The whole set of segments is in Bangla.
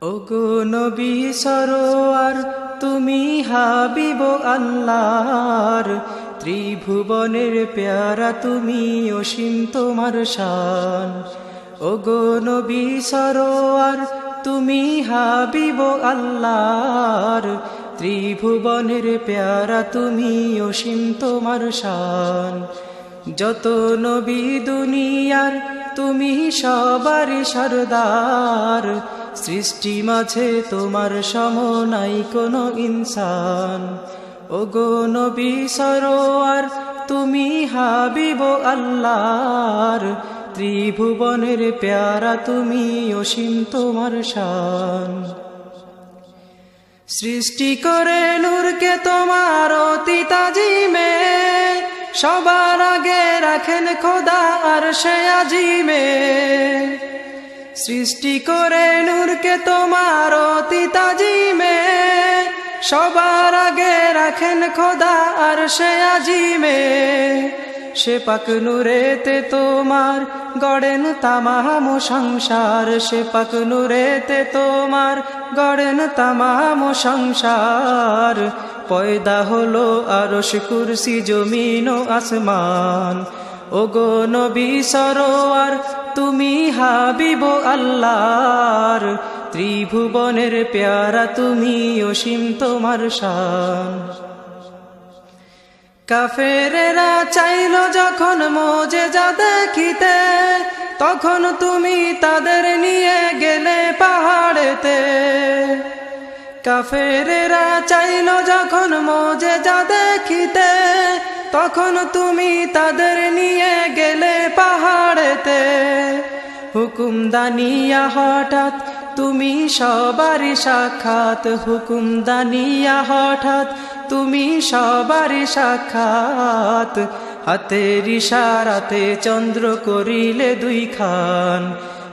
ওগো নবী সরোয়ার তুমি হাবিব আল্লাহর, ত্রিভুবনের প্যারা তুমি অসীম তোমার শান। ওগো নবী সরোয়ার তুমি হাবিব আল্লাহর, ত্রিভুবনের প্যারা তুমি অসীম তোমার শান। যত নবী দুনিয়ার তুমি সবার সরদার, সৃষ্টি মাঝে তোমার সম নাই কোনো ইনসান। ওগো নবী সরোয়ার তুমি হাবিব আল্লাহর, ত্রিভুবনের প্যারা তুমি অসীম তোমার শান। সৃষ্টি করে নূরকে তোমার অতি তাজিমে, সবার আগে রাখেন খোদা আরশে আজিমে। সৃষ্টি করে নূরকে তোমার অতি তাজিমে, সবার আগে রাখেন খোদা আরশে আজিমে। সে পাক নূরেতে তোমার গড়েন তামাম সংসার, সে পাক নূরেতে তোমার গড়েন তামাম সংসার। পয়দা হলো আরশ কুরসি জমিন ও আসমান। ওগো নবী সরোয়ার তুমি হাবিব আল্লাহর, ত্রিভুবনের প্যারা তুমি অসীম তোমার শান। কাফেরেরা চাইল যখন মোজেজা দেখিতে, তখন তুমি তাদের নিয়ে গেলে পাহাড়েতে। কাফেরেরা চাইল যখন মোজেজা দেখিতে, তখন তুমি তাদের নিয়ে গেলে পাহাড়েতে। হুকুম দানিয়া হঠাৎ তুমি সবারই সাক্ষাৎ, হুকুম দানিয়া হঠাৎ তুমি সবারই সাক্ষাৎ। হাতের ইশারাতে চন্দ্র করিলে দুই খান,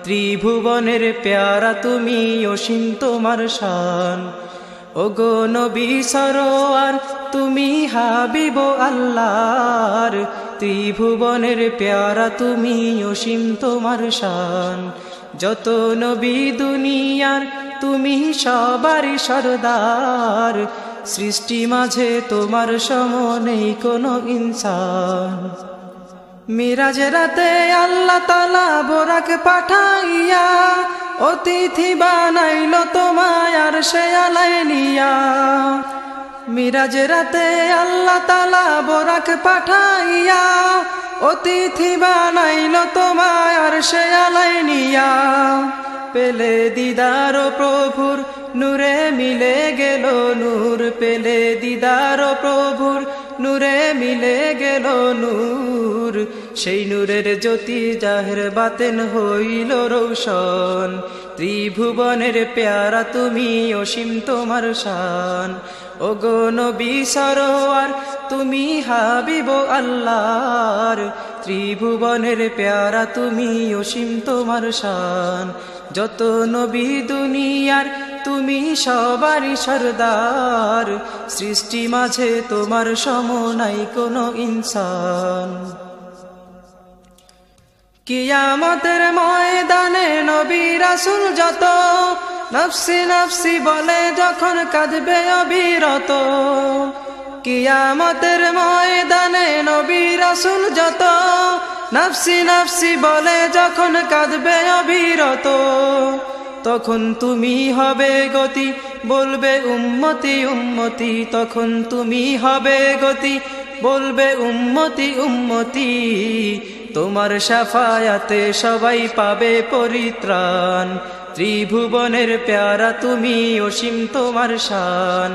ত্রিভুবনের প্যারা তুমি অসীম তোমার শান। ওগো নবী সরোয়ার তুমি হাবিব আল্লাহর, ত্রিভুবনের প্যারা তুমি অসীম তোমার শান। যত নবী দুনিয়ার তুমি সবারই সরদার, সৃষ্টি মাঝে তোমার সম নেই কোনো ইনসান। মিরাজ রাতে আল্লাহ তাআলা বোরাক পাঠাইয়া, অতিথি বানাইল তোমায় আরশে আলায় নিয়া। মিরাজ রাতে আল্লাহ তাআলা বোরাক পাঠাইয়া, অতিথি বানাইল তোমায় আরশে আলায় নিয়া। পেলে দিদার প্রভুর নূরে মিলে গেল নূর, পেলে দিদার প্রভুর নূরে মিলে গেল নূর। সেই নূরের জ্যোতি জাহের বাতেন হইল রৌশন, ত্রিভুবনের প্যারা তুমি অসীম তোমার শান। ওগো নবী সরোয়ার তুমি হাবিব আল্লাহর, ত্রিভুবনের প্যারা তুমি অসীম তোমার শান। যত নবী দুনিয়ার তুমি সবারই সরদার, সৃষ্টি মাঝে তোমার সম নাই কোনো ইনসান। কিয়ামতের ময়দানে নবী রাসূল যত, নফসি নফসি বলে যখন কাঁদবে অবিরত। কিয়ামতের ময়দানে নবী রাসূল যত, নফসি নফসি বলে যখন কাঁদবে অবিরত। তখন তুমি হবে গতি বলবে উম্মতি উম্মতি, তখন তুমি হবে গতি বলবে উম্মতি উম্মতি। তোমার শাফায়াতে সবাই পাবে পরিত্রাণ, ত্রিভুবনের প্যারা তুমি অসীম তোমার শান।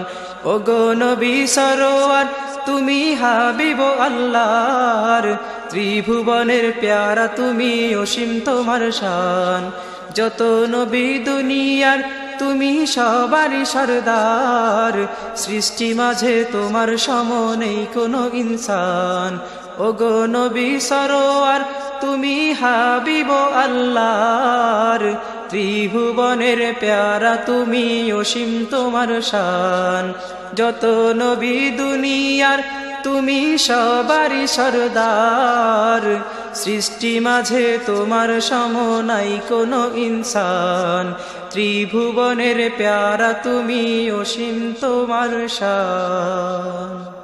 ওগো নবী সরোয়ার তুমি হাবিব আল্লাহর, ত্রিভুবনের প্যারা তুমি অসীম তোমার শান। যত নবী দুনিয়ার তুমি সবারই সরদার, সৃষ্টি মাঝে তোমার সম নেই কোনো ইনসান। ওগো নবী সরোয়ার তুমি হাবিব আল্লাহর, ত্রিভুবনের প্যারা তুমি অসীম তোমার শান। যত নবী দুনিয়ার তুমি সবারই সরদার, সৃষ্টি মাঝে তোমার সম নাই কোনো ইনসান। ত্রিভুবনের প্যারা তুমি অসীম তোমার শান।